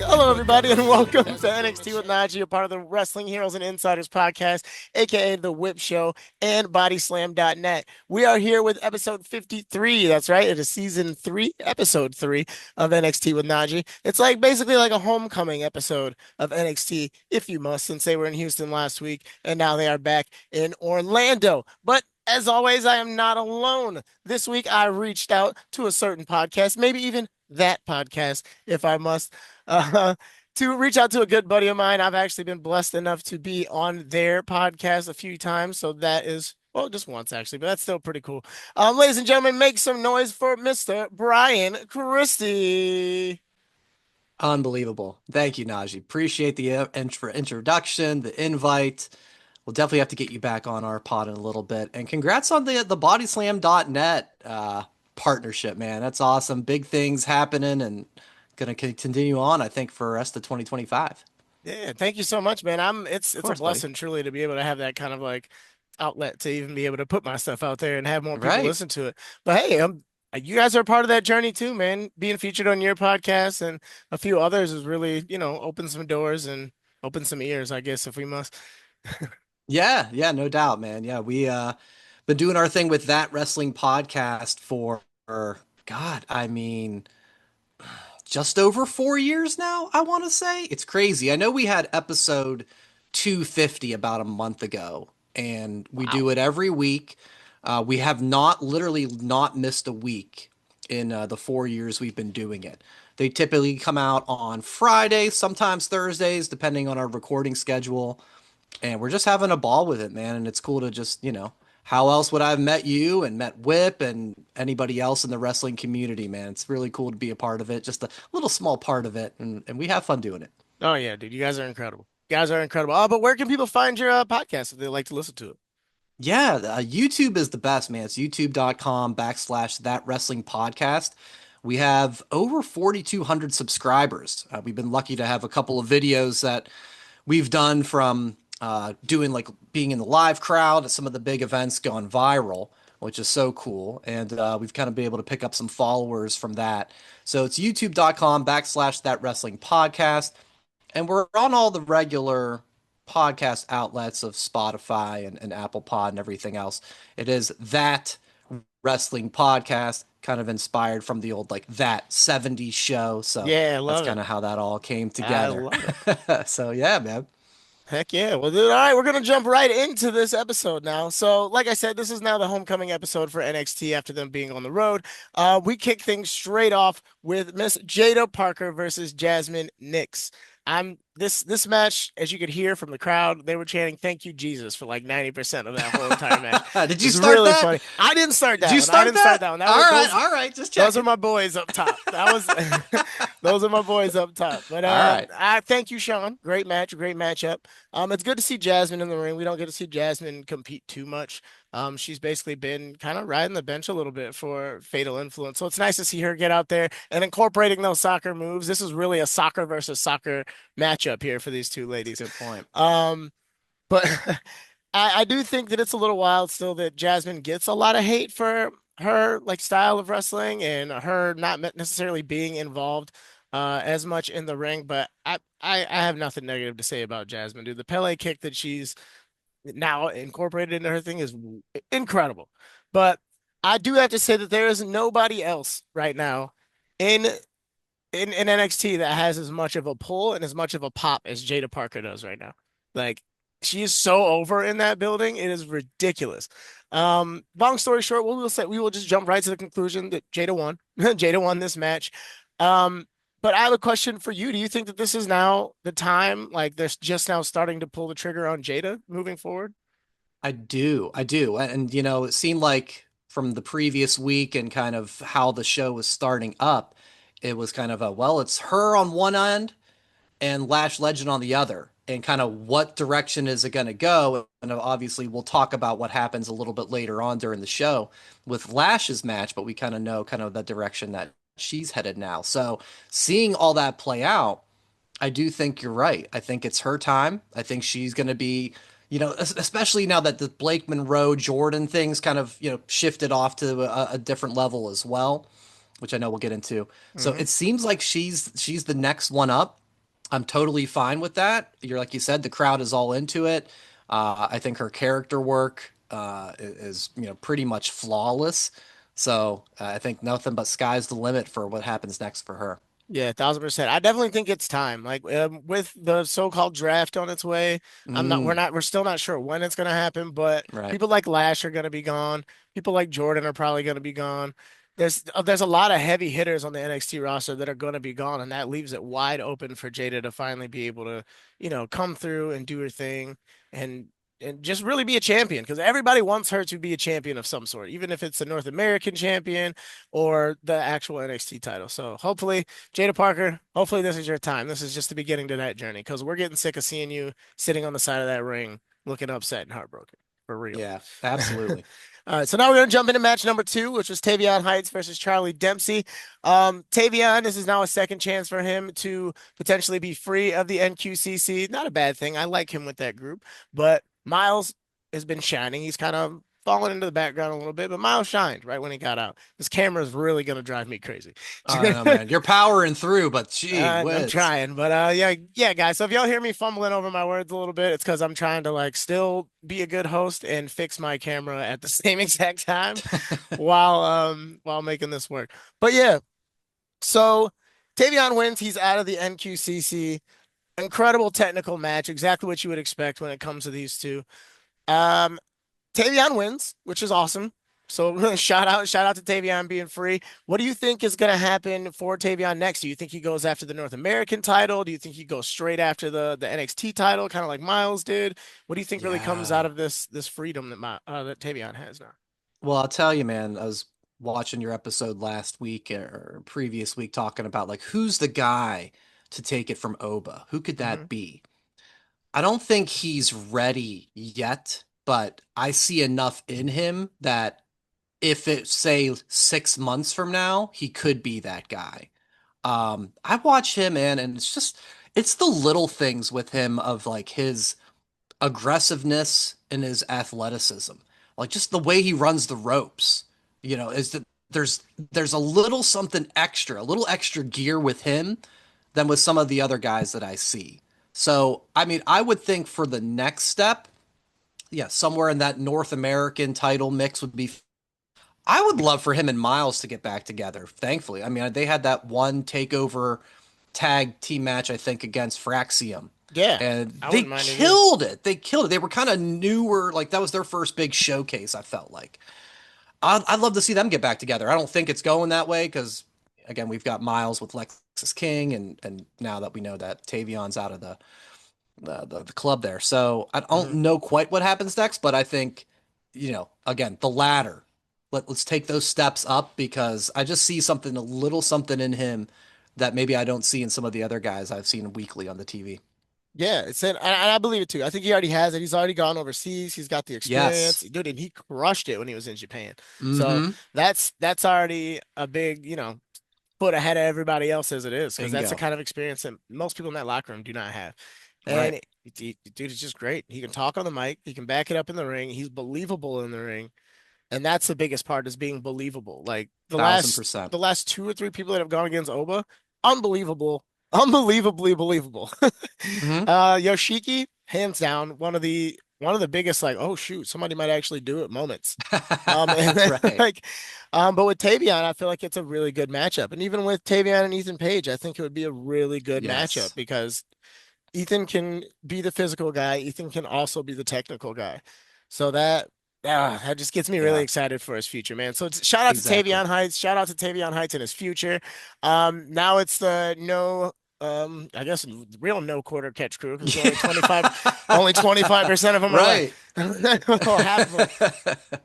Hello, everybody, and welcome to NXT with NaJee, a part of the Wrestling Heroes and Insiders podcast, aka The Whip Show and BodySlam.net. We are here with episode 53. That's right. It is season 3, episode 3 of NXT with NaJee. It's like basically like a homecoming episode of NXT, if you must, since they were in Houston last week and now they are back in Orlando. But as always, I am not alone. This week, I reached out to a certain podcast, maybe even that podcast, if I must, uh, to reach out to a good buddy of mine. I've actually been blessed enough to be on their podcast a few times. So that is, well, just once actually, but that's still pretty cool. Ladies and gentlemen, make some noise for Mr. Brian Christy. Unbelievable. Thank you, Najee. Appreciate the introduction, the invite. We'll definitely have to get you back on our pod in a little bit. And congrats on the bodyslam.net partnership, man. That's awesome. Big things happening and going to continue on, I think, for the rest of 2025. Yeah, thank you so much, man. Of It's a course, buddy. blessing truly to be able to have that kind of like outlet to even be able to put my stuff out there and have more people Right. listen to it. But hey, you guys are part of that journey too, man. Being featured on your podcast and a few others has really, opened some doors and opened some ears, I guess, if we must. Yeah, no doubt, man. Yeah, we been doing our thing with that wrestling podcast for God, I mean, just over 4 years now, I want to say. It's crazy. I know we had episode 250 about a month ago, and we Wow. do it every week. We have literally not missed a week in the 4 years we've been doing it. They typically come out on Fridays, sometimes Thursdays, depending on our recording schedule. And we're just having a ball with it, man. And it's cool to just, how else would I have met you and met Whip and anybody else in the wrestling community, man? It's really cool to be a part of it, just a little small part of it. And we have fun doing it. Oh yeah, dude, you guys are incredible. You guys are incredible. Oh, but where can people find your podcast if they like to listen to it? Yeah, YouTube is the best, man. It's youtube.com/ that wrestling podcast. We have over 4,200 subscribers. We've been lucky to have a couple of videos that we've done from doing like being in the live crowd at some of the big events gone viral, which is so cool. And we've kind of been able to pick up some followers from that. So it's youtube.com/ that wrestling podcast. And we're on all the regular podcast outlets of Spotify and Apple Pod and everything else. It is that wrestling podcast, kind of inspired from the old like that 70s show. So Yeah, I that's love it. kind of how that all came I together. love it. So yeah, man. Heck yeah. Well, dude, all right, we're gonna jump right into this episode now. So, like I said, this is now the homecoming episode for NXT after them being on the road. We kick things straight off with Miss Jada Parker versus Jasmine Nix. I'm this match, as you could hear from the crowd, they were chanting "Thank you, Jesus" for like 90% of that whole entire match. Did you It's start really that? funny. I didn't start Did that you one. I start didn't start that? that one. All right, all right, just Those are checking. my boys up top. That was those are my boys up top. But All right. I thank you, Sean. Great match, great matchup. It's good to see Jasmine in the ring. We don't get to see Jasmine compete too much. She's basically been kind of riding the bench a little bit for Fatal Influence. So it's nice to see her get out there and incorporating those soccer moves. This is really a soccer versus soccer matchup here for these two ladies. Good point. But I do think that it's a little wild still that Jasmine gets a lot of hate for her like style of wrestling and her not necessarily being involved as much in the ring. But I have nothing negative to say about Jasmine, dude. The Pele kick that she's now incorporated into her thing is incredible. But I do have to say that there is nobody else right now in in NXT that has as much of a pull and as much of a pop as Jada Parker does right now. Like she is so over in that building, it is ridiculous. Long story short, we will just jump right to the conclusion that Jada won. Jada won this match. Um, but I have a question for you. Do you think that this is now the time, like they're just now starting to pull the trigger on Jada moving forward? I do. And it seemed like from the previous week and kind of how the show was starting up, it was kind of it's her on one end and Lash Legend on the other, and kind of what direction is it going to go? And obviously, we'll talk about what happens a little bit later on during the show with Lash's match, but we kind of know kind of the direction that she's headed now. So seeing all that play out, I do think you're right. I think it's her time. I think she's going to be, especially now that the Blake Monroe Jordan things kind of, shifted off to a different level as well, which I know we'll get into. So Hmm. it seems like she's the next one up. I'm totally fine with that. You're like you said, the crowd is all into it. I think her character work is, pretty much flawless. So I think nothing but sky's the limit for what happens next for her. Yeah, 1,000%. I definitely think it's time. Like with the so-called draft on its way, Mm, we're still not sure when it's going to happen, but right. people like Lash are going to be gone. People like Jordan are probably going to be gone. There's a lot of heavy hitters on the NXT roster that are going to be gone, and that leaves it wide open for Jada to finally be able to, come through and do her thing and and just really be a champion because everybody wants her to be a champion of some sort, even if it's the North American champion or the actual NXT title. So hopefully Jada Parker, hopefully this is your time. This is just the beginning to that journey because we're getting sick of seeing you sitting on the side of that ring looking upset and heartbroken for real. Yeah, absolutely. All right, so now we're gonna jump into match number two, which was Tavion Heights versus Charlie Dempsey. Tavion, this is now a second chance for him to potentially be free of the NQCC. Not a bad thing. I like him with that group, but Miles has been shining. He's kind of fallen into the background a little bit, but Miles shined right when he got out. This camera is really gonna drive me crazy. I don't know, man. You're powering through, but gee I'm whiz. trying, but yeah, guys. So if y'all hear me fumbling over my words a little bit, it's because I'm trying to like still be a good host and fix my camera at the same exact time while making this work. But yeah, so Tavion wins. He's out of the NQCC. Incredible technical match, exactly what you would expect when it comes to these two. Um, Tavion wins, which is awesome. So shout out to Tavion being free. What do you think is going to happen for Tavion next? Do you think he goes after the North American title? Do you think he goes straight after the NXT title, kind of like Miles did? What do you think really comes out Yeah. of this freedom that Tavion has now? Well, I'll tell you, man, I was watching your episode last week or previous week talking about like who's the guy to take it from Oba? Who could Hmm. that be? I don't think he's ready yet, but I see enough in him that if it's say 6 months from now, he could be that guy. I watch him, man, and it's the little things with him of like his aggressiveness and his athleticism. Like just the way he runs the ropes, is that there's a little something extra, a little extra gear with him than with some of the other guys that I see. So, I mean, I would think for the next step, yeah, somewhere in that North American title mix would be. I would love for him and Miles to get back together, thankfully. I mean, they had that one takeover tag team match, I think, against Fraxium. Yeah, And I they wouldn't mind it either. killed it. They killed it. They were kind of newer, like that was their first big showcase, I felt like. I'd love to see them get back together. I don't think it's going that way because, again, we've got Miles with Lexus King, and now that we know that Tavion's out of the club there. So I don't Hmm. know quite what happens next, but I think, again, the ladder. Let's take those steps up because I just see something, a little something in him that maybe I don't see in some of the other guys I've seen weekly on the TV. Yeah, and I believe it too. I think he already has it. He's already gone overseas. He's got the experience, Yes. dude, and he crushed it when he was in Japan. So Mm-hmm. that's already a big, foot ahead of everybody else as it is, because that's the Bingo. kind of experience that most people in that locker room do not have. Right. And dude is just great. He can talk on the mic. He can back it up in the ring. He's believable in the ring. And that's the biggest part is being believable. Like the Thousand last percent. the last two or three people that have gone against Oba, unbelievable, unbelievably believable. Mm-hmm. Yoshiki, hands down, one of the biggest like, oh shoot, somebody might actually do it moments. And then Right. like, but with Tavion, I feel like it's a really good matchup. And even with Tavion and Ethan Page, I think it would be a really good matchup Yes. because Ethan can be the physical guy. Ethan can also be the technical guy. So that just gets me really Yeah. excited for his future, man. So shout out to Exactly. Tavion Heights. Shout out to Tavion Heights in his future. Now it's the no, I guess real no quarter catch crew because Yeah. only 25% of them are left. Right. Well,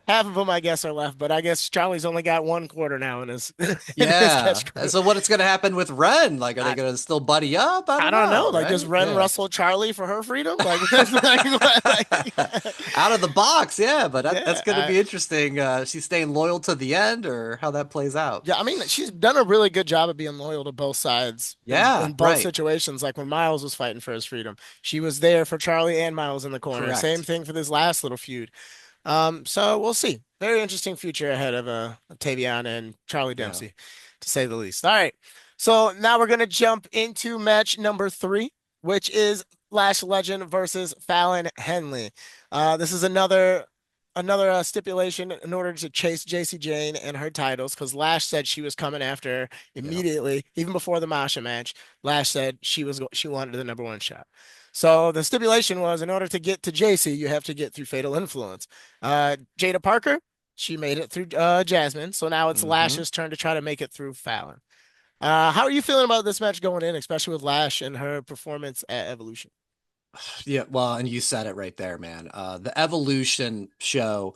half of them, I guess, are left. But I guess Charlie's only got one quarter now in his in his Yeah. catch And crew. so what's going to happen with Ren? Like, are they I, going to still buddy up? I I don't don't know. know, Like, does right? Ren Yeah. Russell Charlie for her freedom? Like, that's like, what, like Out of the box, yeah, but that's yeah, going to be interesting. She's staying loyal to the end or how that plays out. yeah. I mean, she's done a really good job of being loyal to both sides Yeah, in both right. situations. Like when Miles was fighting for his freedom, she was there for Charlie and Miles in the corner. Same Correct. thing for this last little feud. So we'll see. Very interesting future ahead of Taviana and Charlie Yeah. Dempsey, to say the least. All right. So now we're gonna jump into match number three, which is Lash Legend versus Fallon Henley. This is another stipulation in order to chase JC Jane and her titles because Lash said she was coming after her Yep. immediately, even before the Masha match. Lash said she wanted the number one shot. So the stipulation was in order to get to JC, you have to get through Fatal Influence. Jada Parker, she made it through Jasmine, so now it's Hmm. Lash's turn to try to make it through Fallon. How are you feeling about this match going in, especially with Lash and her performance at Evolution? Yeah, well, and you said it right there, man. The Evolution show,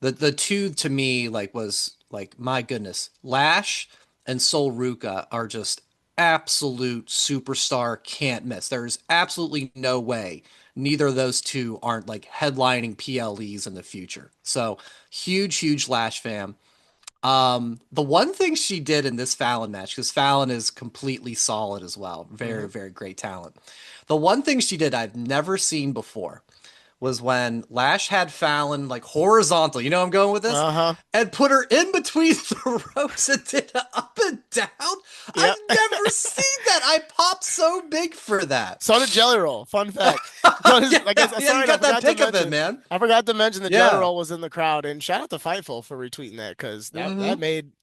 the two to me like was like my goodness, Lash and Sol Ruka are just absolute superstar, can't miss. There's absolutely no way neither of those two aren't like headlining PLEs in the future. So huge, huge Lash fan. The one thing she did in this Fallon match, because Fallon is completely solid as well, Hmm. very, very great talent. The one thing she did I've never seen before was when Lash had Fallon like horizontal, you know I'm going with this, Uh-huh. and put her in between the ropes and did an up and down. I've Yep. never seen that. I popped so big for that. So did Jelly Roll. Fun fact. So Yeah, like I said, yeah, you sorry, I got that forgot to pick of it, mention. man. I forgot to mention the Jelly Yeah. Roll was in the crowd, and shout out to Fightful for retweeting that because that Hmm.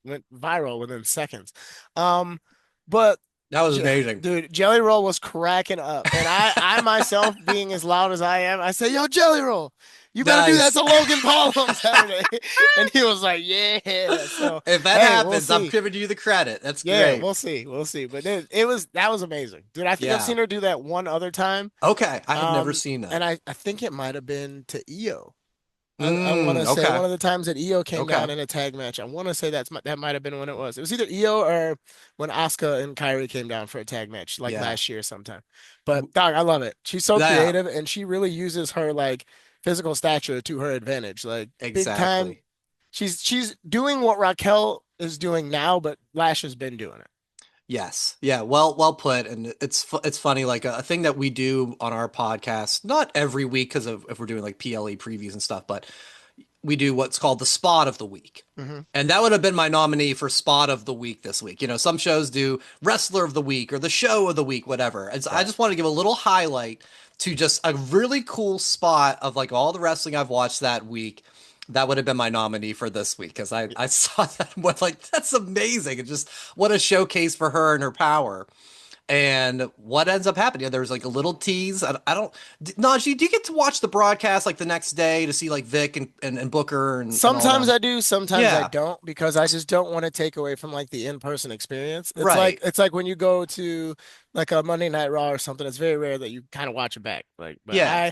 went viral within seconds. Um, but That was amazing. dude, Jelly Roll was cracking up, and I myself being as loud as I am, I say, "Yo, Jelly Roll, you better do that Nice. to Logan Paul on Saturday," and he was like, "Yeah." So If that hey, we'll happens, I'm see. giving you the credit. That's Yeah, great. we'll see. We'll see. But it was that was amazing. Dude, I think I've Yeah. seen her do that one other time. Okay. I have never Um, seen that. and I think it might have been to Io. I want to say Okay. one of the times that Io came down Okay. in a tag match. I want to say that might have been when it was. It was either Io or when Asuka and Kyrie came down for a tag match, like Yeah. last year sometime. But dog, I love it. She's so Yeah. creative and she really uses her like physical stature to her advantage. Like big time. Exactly. She's doing what Raquel is doing now, but Lash has been doing it. Yes. Yeah. Well put. And it's funny. Like a thing that we do on our podcast, not every week because of if we're doing like PLE previews and stuff, but we do what's called the spot of the week. Hmm. And that would have been my nominee for spot of the week this week. You know, some shows do wrestler of the week or the show of the week, whatever. And so I Right. just want to give a little highlight to just a really cool spot of like all the wrestling I've watched that week. That would have been my nominee for this week because I saw that and went like, that's amazing. And just what a showcase for her and her power. And what ends up happening? There's like a little tease. I don't. Najee, do you get to watch the broadcast like the next day to see like Vic and Booker and all Sometimes them? I do, sometimes I Yeah, don't because I just don't want to take away from like the in-person experience. right. It's like when you go to like a Monday Night Raw or something, it's very rare that you kind of watch it back. Like, but Yeah.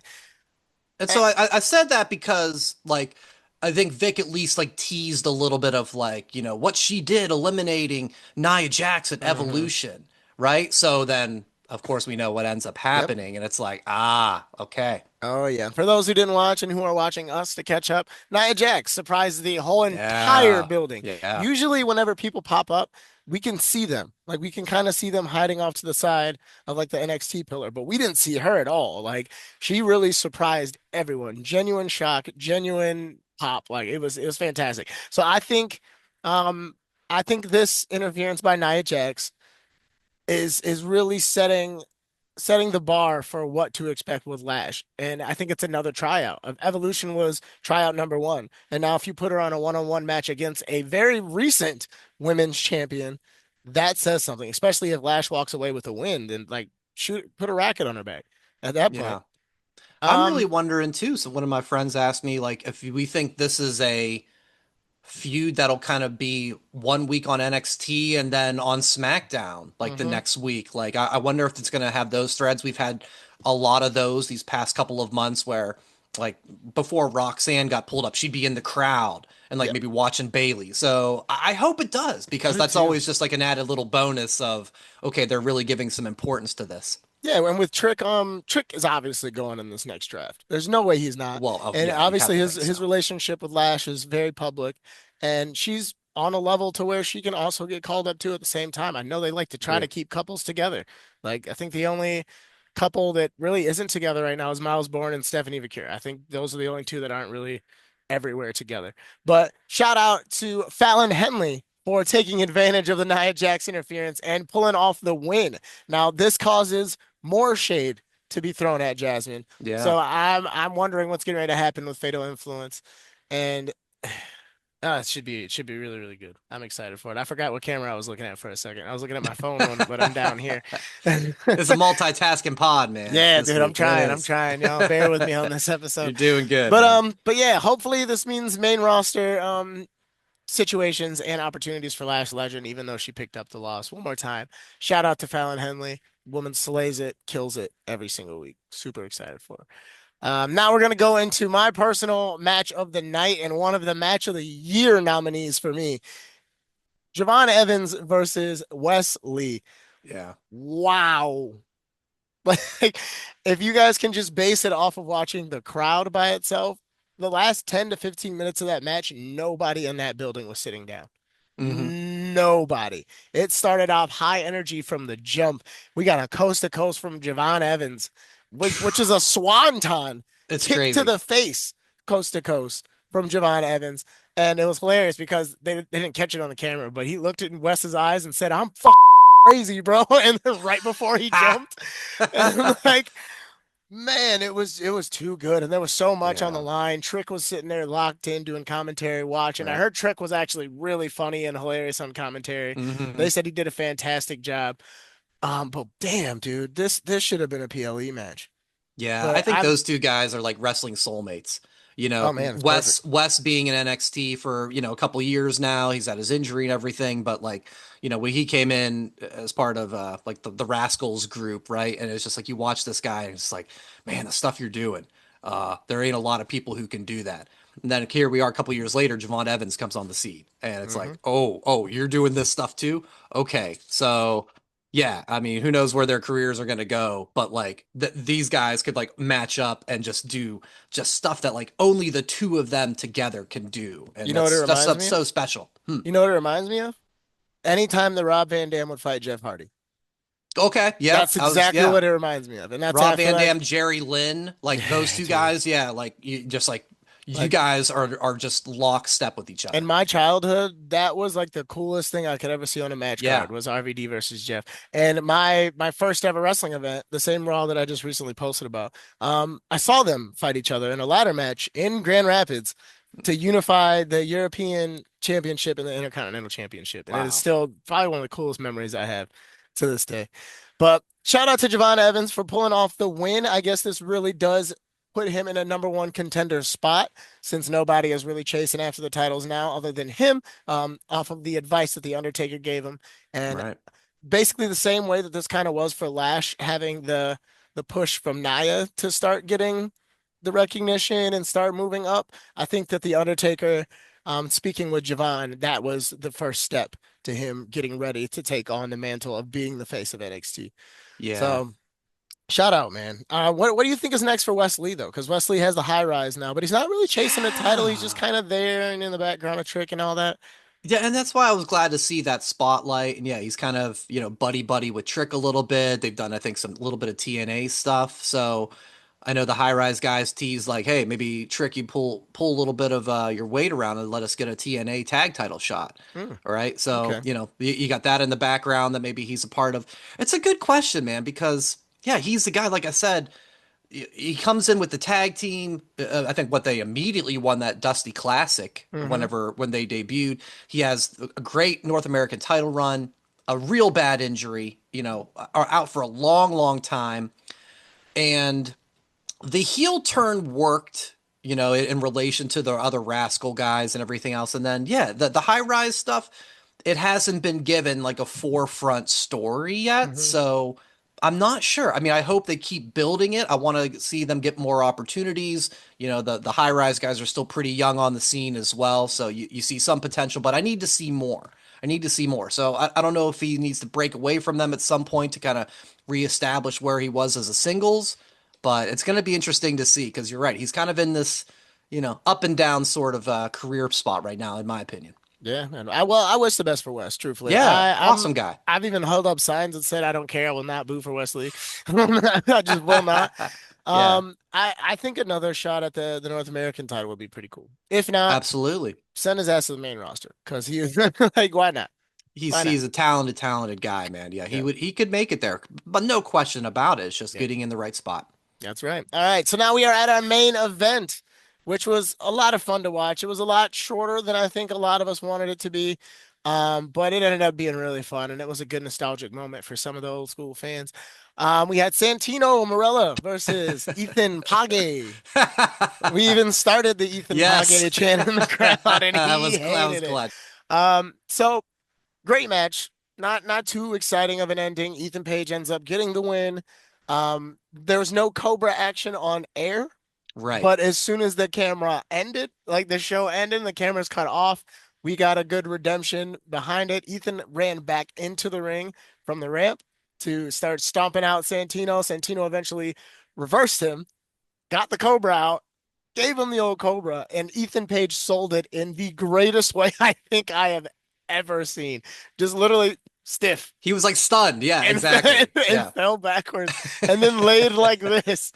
And eh, so I said that because like I think Vic at least like teased a little bit of like, you know, what she did eliminating Nia Jax at mhm. Evolution, right? So then of course we know what ends up Yep. happening and it's like, ah, okay. Oh yeah. For those who didn't watch and who are watching us to catch up, Nia Jax surprised the whole entire Yeah. building. Yeah. Usually, whenever people pop up, we can see them. Like we can kind of see them hiding off to the side of like the NXT pillar, but we didn't see her at all. Like she really surprised everyone. Genuine shock, genuine pop. Like it was fantastic. So um I think this interference by Nia Jax is really setting the bar for what to expect with Lash. And I think it's another tryout. Evolution was tryout number one. And now if you put her on a one-on-one match against a very recent women's champion, that says something, especially if Lash walks away with a win, then like put a racket on her back at that point. Yeah. I'm really Um, wondering too. So one of my friends asked me like if we think this is a feud that'll kind of be one week on NXT and then on SmackDown like the mhm. next week. Like I wonder if it's going to have those threads. We've had a lot of those these past couple of months where like before Roxanne got pulled up, she'd be in the crowd and like Yeah, maybe watching Bailey. So I hope it does I because do that's too. always just like an added little bonus of okay, they're really giving some importance to this. Yeah, and with Trick, Trick is obviously going in this next draft. There's no way he's not. Well, oh And yeah, you'd have obviously to his think his so. relationship with Lash is very public, and she's on a level to where she can also get called up to at the same time. I know they like to try to Agree. keep couples together. Like I think the only couple that really isn't together right now is Miles Bourne and Stephanie Vakir. I think those are the only two that aren't really everywhere together. But shout out to Fallon Henley for taking advantage of the Nia Jax interference and pulling off the win. Now, this causes more shade to be thrown at Jasmine. Yeah. So I'm wondering what's getting ready to happen with Fatal Influence. And it should be really, really good. I'm excited for it. I forgot what camera I was looking at for a second. I was looking at my phone one, but I'm down here. It's a multitasking pod, man, Yeah, this dude, I'm week. It trying. I'm is. trying. Y'all bear with me on this You're episode. doing good, But man. yeah, hopefully this means main roster situations and opportunities for Lash Legend, even though she picked up the loss. One more time. Shout out to Fallon Henley. Woman slays it, kills it every single week. Super excited for her. Now we're gonna go into my personal match of the night and one of the match of the year nominees for me. Javon Evans versus Wes Lee. Yeah. Wow. Like, if you guys can just base it off of watching the crowd by itself, the last 10 to 15 minutes of that match, nobody in that building was sitting down. Hmm. Nobody. It started off high energy from the jump. We got a coast to coast from Javon Evans, which is a swanton It's kick to crazy. the face, coast to coast from Javon Evans. And it was hilarious because they didn't catch it on the camera, but he looked in Wes's eyes and said, I'm crazy, bro. And then right before he Ha! jumped, and I'm like, man, it was too good. And there was so much on the Yeah. line. Trick was sitting there locked in doing commentary, watching. I Right. heard Trick was actually really funny and hilarious on commentary. They Hmm. said he did a fantastic job. But damn, dude, this should have been a PLE match. Yeah, I But think those two guys are like wrestling soulmates. You oh know, man, it's perfect. Wes being in NXT for, a couple years now. He's had his injury and everything, but like, when he came in as part of like the Rascals group, right? And it's just like you watch this guy and it's like, man, the stuff you're doing. There ain't a lot of people who can do that. And then here we are a couple years later, Javon Evans comes on the scene and it's Hmm. like, oh, you're doing this stuff too? Okay. So yeah, I mean, who knows where their careers are going to go, but like these guys could like match up and just do just stuff that like only the two of them together can do. And You know what it that's just reminds so, me of? so special. Hmm. You know what it reminds me of? Anytime that Rob Van Dam would fight Jeff Hardy. Okay, yeah, That's exactly yeah. what it reminds me of. And that's Rob I feel Van like, Dam, Jerry Lynn, like those yeah, two dude. guys, yeah, like you just like you Like guys are just lockstep with each in other. my childhood, that was like the coolest thing I could ever see on a match Yeah, card was RVD versus Jeff. And my first ever wrestling event, the same Raw that I just recently posted about, I saw them fight each other in a ladder match in Grand Rapids to unify the European Championship and the Intercontinental Championship. And it is wow. still probably one of the coolest memories I have to this day. But shout out to Javon Evans for pulling off the win. I guess this really does put him in a number one contender spot since nobody is really chasing after the titles now other than him, off of the advice that The Undertaker gave him. And Right. basically the same way that this kind of was for Lash having the push from Nia to start getting the recognition and start moving up. I think that The Undertaker, speaking with Javon, that was the first step to him getting ready to take on the mantle of being the face of NXT. Yeah. So shout out, man. What do you think is next for Wesley though? Because Wesley has the high rise now, but he's not really chasing a title. He's just Yeah. kind of there and in the background of Trick and all that. Yeah, and that's why I was glad to see that spotlight. And yeah, he's kind of, buddy buddy with Trick a little bit. They've done, I think, some little bit of TNA stuff. So I know the high rise guys tease like, hey, maybe Trick, you pull a little bit of your weight around and let us get a TNA tag title shot. Hmm, All right. So, okay. you got that in the background that maybe he's a part of. It's a good question, man, because yeah, he's the guy, like I said, he comes in with the tag team. I think what they immediately won that Dusty Classic Hmm. when they debuted. He has a great North American title run, a real bad injury, are out for a long, long time, and the heel turn worked. In relation to the other Rascal guys and everything else, and then yeah, the high rise stuff. It hasn't been given like a forefront story yet, Hmm. so I'm not sure. I mean, I hope they keep building it. I want to see them get more opportunities. The high rise guys are still pretty young on the scene as well, so you see some potential, but I need to see more. I need to see more. So I don't know if he needs to break away from them at some point to kind of reestablish where he was as a singles, but it's going to be interesting to see because you're right. He's kind of in this, up and down sort of career spot right now, in my opinion. Yeah, and I wish the best for Wes. Truthfully, Yeah, awesome guy. I've even held up signs that said I don't care. I will not boo for Wesley. I just will not. Yeah, I think another shot at the North American title would be pretty cool. If not, absolutely. send his ass to the main roster because he is like, why not? Why not? He's a talented guy, man. Yeah, Yeah, he could make it there, but no question about it. It's just yeah, getting in the right spot. that's right. All right, so now we are at our main event, which was a lot of fun to watch. It was a lot shorter than I think a lot of us wanted it to be, but it ended up being really fun, and it was a good nostalgic moment for some of the old school fans. We had Santino Marella versus Ethan Page. We even started the Ethan Yes, Page chant in the crowd, and he I was hated it. glad. So great match. Not too exciting of an ending. Ethan Page ends up getting the win. There was no Cobra action on air, Right. but as soon as the camera ended, like the show ended, and the camera's cut off. We got a good redemption behind it. Ethan ran back into the ring from the ramp to start stomping out Santino. Santino eventually reversed him, got the Cobra out, gave him the old Cobra, and Ethan Page sold it in the greatest way I think I have ever seen. Just literally stiff He was like stunned. Yeah, and, exactly. and Yeah. fell backwards and then laid like this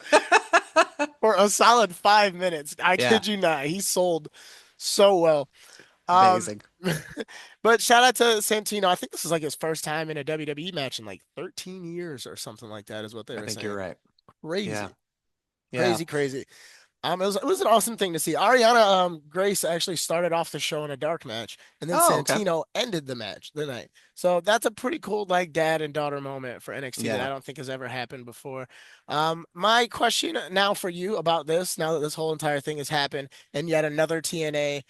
for a solid 5 minutes. I Yeah. kid you not. He sold so well. Um, Amazing. but shout out to Santino. I think this is like his first time in a WWE match in like 13 years or something like that, is what they I were think you're saying. right. Yeah. Crazy, Yeah. crazy. It was an awesome thing to see. Ariana Grace actually started off the show in a dark match, and then Oh, okay. Santino ended the night. So that's a pretty cool like dad and daughter moment for NXT that I Yeah. don't think has ever happened before. My question now for you about this, now that this whole entire thing has happened, and yet another TNA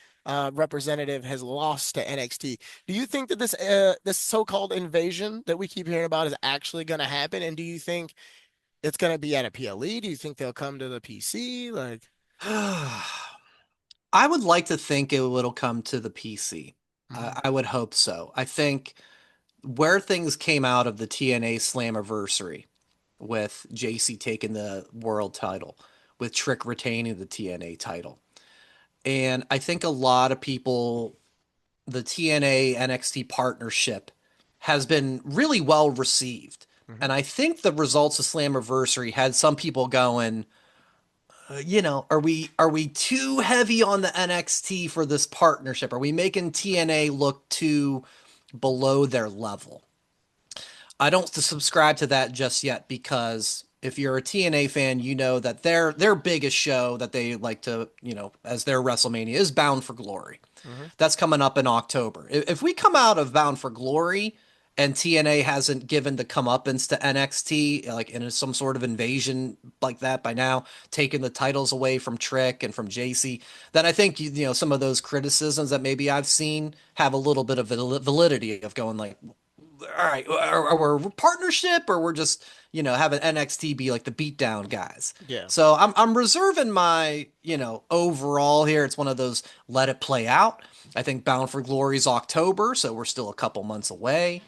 representative has lost to NXT. Do you think that this so-called invasion that we keep hearing about is actually going to happen? And do you think it's going to be at a PLE? Do you think they'll come to the PC? Like. I would like to think it'll come to the PC. Mhm. I would hope so. I think where things came out of the TNA Slammiversary with JC taking the world title, with Trick retaining the TNA title. And I think a lot of people, the TNA NXT partnership has been really well received. Mhm. And I think the results of Slammiversary had some people going, are we too heavy on the NXT for this partnership? Are we making TNA look too below their level? I don't subscribe to that just yet because if you're a TNA fan, you know that their biggest show that they like to, as their WrestleMania is Bound for Glory. Mhm. That's coming up in October. If we come out of Bound for Glory and TNA hasn't given the comeuppance to NXT, like in some sort of invasion like that by now, taking the titles away from Trick and from JC, then I think some of those criticisms that maybe I've seen have a little bit of validity of going like, all right, are we partnership or we're just having NXT be like the beatdown guys. Yeah. So I'm reserving my overall here. It's one of those let it play out. I think Bound for Glory is October, so we're still a couple months away.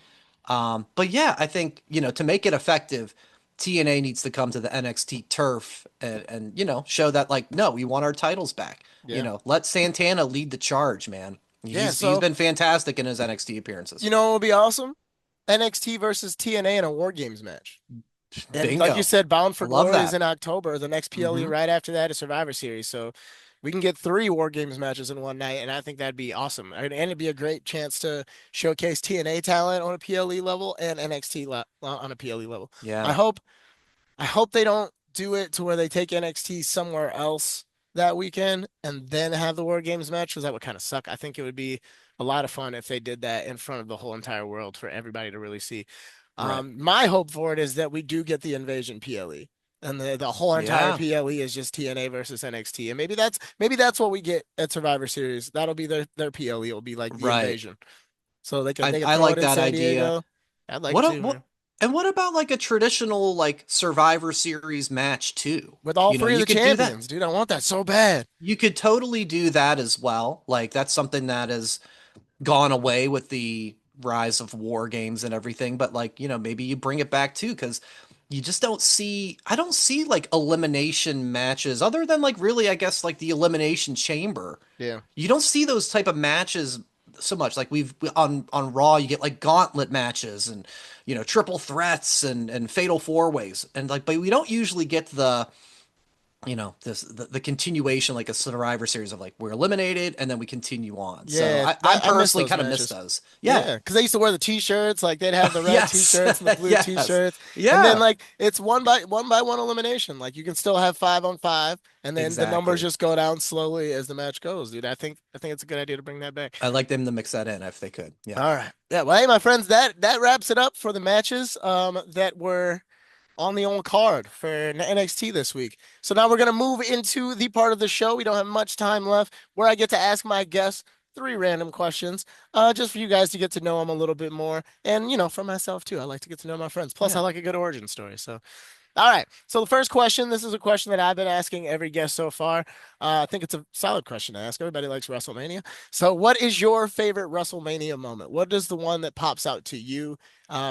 But yeah, I think to make it effective, TNA needs to come to the NXT turf and show that like no, we want our titles back. Yeah. Let Santana lead the charge, man. Yeah. He's So, been fantastic in his NXT appearances. what would be awesome? NXT versus TNA in a War Games match. And like you Bingo. said, Bound I for love Glory is that. in October. The next PLE Hmm. right after that is Survivor Series. So we can get three War Games matches in one night, and I think that'd be awesome. And it'd be a great chance to showcase TNA talent on a PLE level and NXT on a PLE level. I Yeah. hope I hope they don't do it to where they take NXT somewhere else that weekend and then have the War Games match because that would kind of suck. I think it would be a lot of fun if they did that in front of the whole entire world for everybody to really see. Right. My hope for it is that we do get the Invasion PLE and the whole entire Yeah. PLE is just TNA versus NXT. And maybe that's what we get at Survivor Series. That'll be their PLE. It'll be like the Right. Invasion. So they could I they could I throw like it in that San idea. Diego. I'd like it What too, what man. and what about like a traditional like Survivor Series match too? With all three of You the could do that. champions, dude. I want that so bad. You could totally do that as well. Like that's something that has gone away with the rise of war games and everything, but like, maybe you bring it back too cuz you just don't see I don't see like elimination matches other than like really I guess like the elimination chamber. Yeah. You don't see those type of matches so much. Like we've on Raw, you get like gauntlet matches and triple threats and fatal four ways, and like, but we don't usually get the this the continuation, like a Survivor Series of like we're eliminated and then we continue on. So Yeah, I that I miss personally those kind of miss matches. those. Yeah. Yeah, because they used to wear the t-shirts, like they'd have the red Yes. t-shirts and the blue Yes. t-shirts, and then Yeah. like it's one by one elimination. Like you can still have 5-on-5, and then the numbers Exactly. just go down slowly as the match goes, dude. I think it's a good idea to bring that back. I'd like them to mix that in if they could. Yeah. All right. Yeah, well, hey, my friends, that wraps it up for the matches that were on the old card for NXT this week. So now we're going to move into the part of the show. We don't have much time left where I get to ask my guests three random questions, just for you guys to get to know them a little bit more. And, for myself too. I like to get to know my friends. Plus, I Yeah. like a good origin story. So, all right. So the first question, this is a question that I've been asking every guest so far. I think it's a solid question to ask. Everybody likes WrestleMania. So what is your favorite WrestleMania moment? What is the one that pops out to you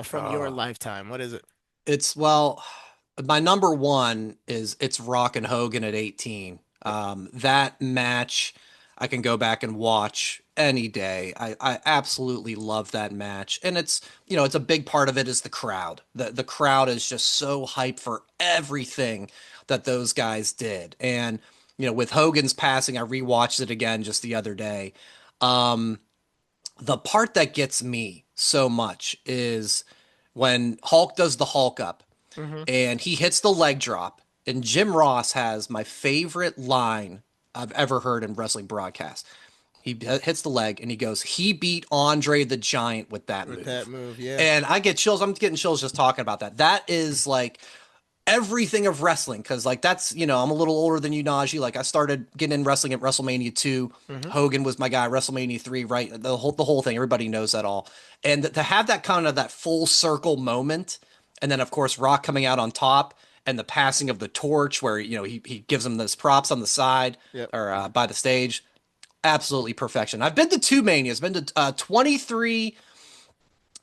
from your Uh, lifetime? What is it? it's well, my number one is it's Rock and Hogan at 18. That match I can go back and watch any day. I absolutely love that match. And it's a big part of it is the crowd. The crowd is just so hyped for everything that those guys did. And, with Hogan's passing, I rewatched it again just the other day. Um, the part that gets me so much is when Hulk does the Hulk up Mm-hmm. and he hits the leg drop. And Jim Ross has my favorite line I've ever heard in wrestling broadcast. He hits the leg and he goes, "He beat Andre the Giant with that With that move." move, yeah. And I get chills. I'm getting chills just talking about that. That is like everything of wrestling because like that's I'm a little older than you, Najee. Like I started getting in wrestling at WrestleMania 2. Hmm. Hogan was my guy. WrestleMania 3, right? The whole thing. Everybody knows that all. And to have that kind of that full circle moment, and then of course Rock coming out on top and the passing of the torch, where he gives him those props on the side Yep. or by the stage. Absolutely perfection. I've been to two manias. Been to 23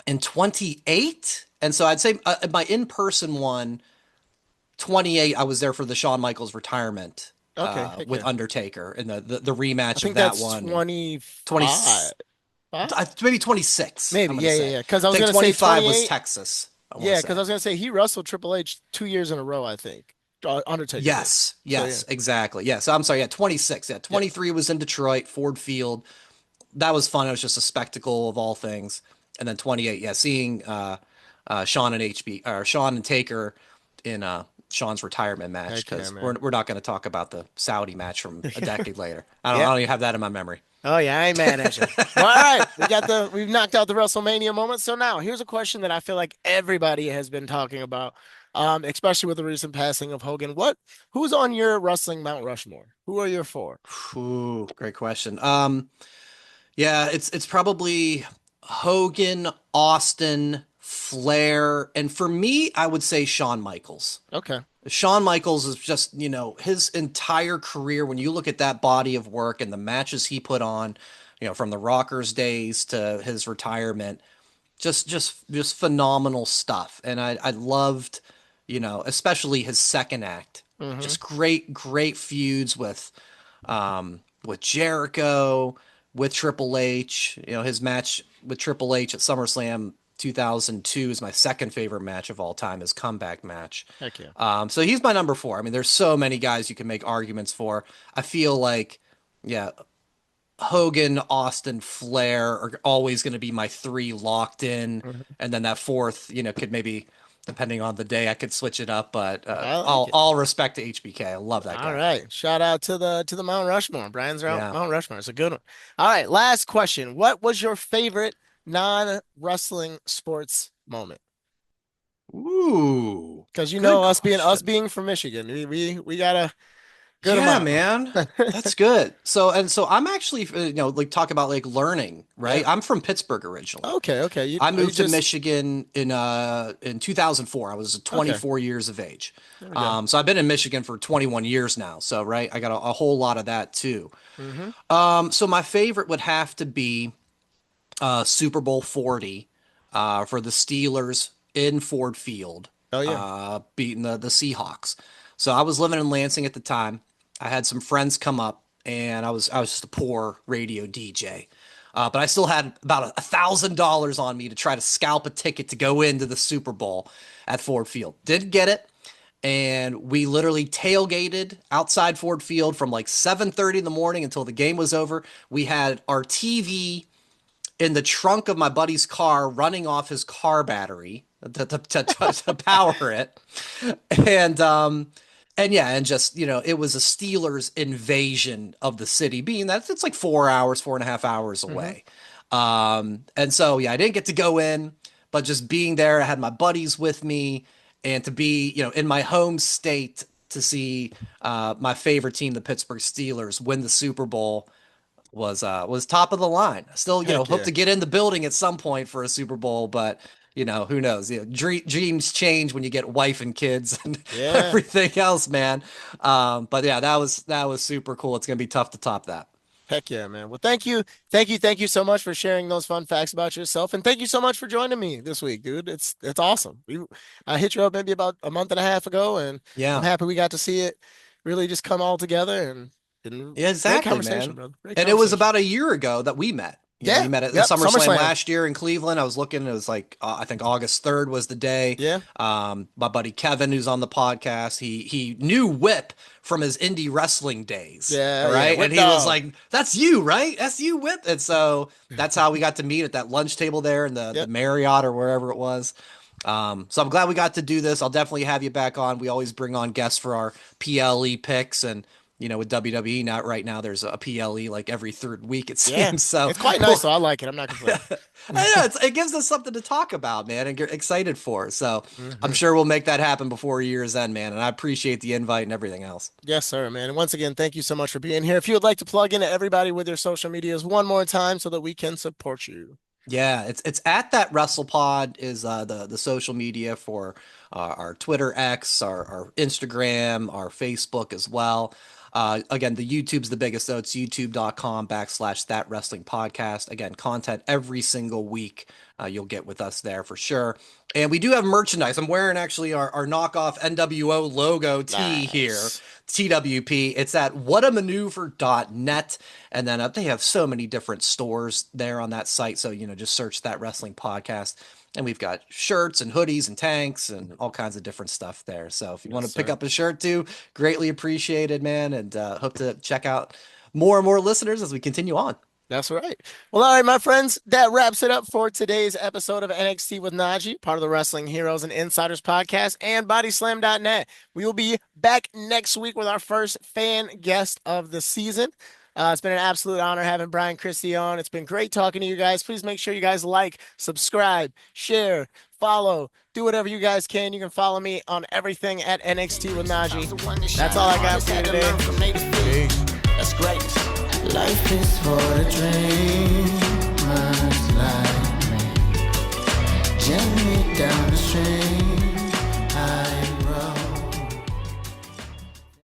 and 28, and so I'd say my in-person one 28, I was there for the Shawn Michaels retirement Okay. Heck with yeah. Undertaker and the I rematch of think that that's one. And 20, 25. Five? maybe 26, Maybe. I'm going to Yeah, yeah, say. yeah. Because I I was think gonna say 25 was 28. Texas, I want to Yeah, because I say. was gonna say he wrestled Triple H 2 years in a row, I think. Undertaker did. Yes, So yeah. yes, exactly. Yeah, so I'm sorry. Yeah, 26. Yeah, Yeah. 23 was in Detroit, Ford Field. That was fun. It was just a spectacle of all things. And then 28, yeah, seeing Sean and Taker in Sean's retirement match Heck yeah, because we're man. we're not going to talk about the Saudi match from a decade later. I don't I Yeah. don't even have that in my memory. Oh yeah, I ain't mad at you. Well, all right, we've knocked out the WrestleMania moment. So now here's a question that I feel like everybody has been talking about, especially with the recent passing of Hogan. Who's on your wrestling Mount Rushmore? Who are your four? Ooh, great question. Yeah, it's probably Hogan, Austin, Flair, and for me, I would say Shawn Michaels. Okay. Shawn Michaels is just, his entire career, when you look at that body of work and the matches he put on, from the Rockers days to his retirement, just phenomenal stuff. And I loved, especially his second act. Mm-hmm. Just great feuds with Jericho, with Triple H. His match with Triple H at SummerSlam 2002 is my second favorite match of all time, his comeback match. Heck yeah. So he's my number four. I mean, there's so many guys you can make arguments for. I feel like, yeah, Hogan, Austin, Flair are always going to be my three locked in, Mhm. and then that fourth, could maybe, depending on the day, I could switch it up. But I like all it. all respect to HBK. I love that All guy. right. Shout out to the Mount Rushmore. Brian's out Yeah. Mount Rushmore. It's a good one. All right. Last question. What was your favorite non-wrestling sports moment? Ooh, Because good us question. being from Michigan, we got a good Yeah, amount. man. That's good. So I'm actually, like talk about like learning, right? Yeah. I'm from Pittsburgh originally. Okay. Okay. I Are you moved to just Michigan in 2004. I was okay? 24 years of age. There we go. So I've been in Michigan for 21 years now. So right, I got a whole lot of that too. Mm-hmm. So my favorite would have to be Super Bowl 40 for the Steelers in Ford Field, Oh yeah. beating the Seahawks. So I was living in Lansing at the time. I had some friends come up, and I was just a poor radio DJ. But I still had about $1,000 on me to try to scalp a ticket to go into the Super Bowl at Ford Field. Didn't get it. and we literally tailgated outside Ford Field from like 7:30 in the morning until the game was over. We had our TV in the trunk of my buddy's car running off his car battery to power it. And and yeah, and just, it was a Steelers invasion of the city, being that it's like 4 hours, 4.5 hours Hmm. away. And so yeah, I didn't get to go in, but just being there, I had my buddies with me, and to be, in my home state to see my favorite team, the Pittsburgh Steelers, win the Super Bowl was top of the line. I still, Heck hope yeah. to get in the building at some point for a Super Bowl, but who knows? Dreams change when you get wife and kids and Yeah. everything else, man. But yeah, that was super cool. It's gonna be tough to top that. Heck yeah, man. Well, thank you so much for sharing those fun facts about yourself, and thank you so much for joining me this week, dude. It's awesome. I hit you up maybe about a month and a half ago, and I'm Yeah. happy we got to see it really just come all together and Yeah, great exactly, conversation, man. brother. Great And it was conversation. about a year ago that we met. We Yeah. met at Yep. SummerSlam SummerSlam. last year in Cleveland. I was looking, it was like, I think August 3rd was the day. Yeah. My buddy Kevin, who's on the podcast, he knew Whip from his indie wrestling days. Yeah. All Yeah. right. And Whip he was dog. like, that's you, right? That's you, Whip. And so that's how we got to meet at that lunch table there in the Yep. Marriott or wherever it was. So I'm glad we got to do this. I'll definitely have you back on. We always bring on guests for our PLE picks, and with WWE, not right now, there's a PLE like every third week, it Yeah. seems. So It's quite nice, well, though. I like it. I'm not complaining. I know it gives us something to talk about, man, and get excited for. So I'm Hmm. sure we'll make that happen before year's end, man. And I appreciate the invite and everything else. Yes, sir, man. And once again, thank you so much for being here. If you would like to plug into everybody with your social medias one more time so that we can support you. Yeah, it's at that WrestlePod is the social media for our Twitter X, our Instagram, our Facebook as well. Again, the YouTube's the biggest, though. It's youtube.com/ that wrestling podcast. Again, content every single week you'll get with us there for sure. And we do have merchandise. I'm wearing actually our knockoff NWO logo tee here. Nice. TWP. It's at whatamaneuver.net. And then they have so many different stores there on that site. So, just search that wrestling podcast. And we've got shirts and hoodies and tanks and all kinds of different stuff there. So if you want Yes, to pick sir. up a shirt too, greatly appreciated, man. And hope to check out more and more listeners as we continue on. That's right. Well, all right, my friends, that wraps it up for today's episode of NXT with NaJee, part of the Wrestling Heroes and Insiders podcast and BodySlam.net. We will be back next week with our first fan guest of the season. It's been an absolute honor having Brian Christy on. It's been great talking to you guys. Please make sure you guys like, subscribe, share, follow, do whatever you guys can. You can follow me on everything at NXT with NaJee. That's all I got for you today. Peace. That's greatness. Life is for the dream.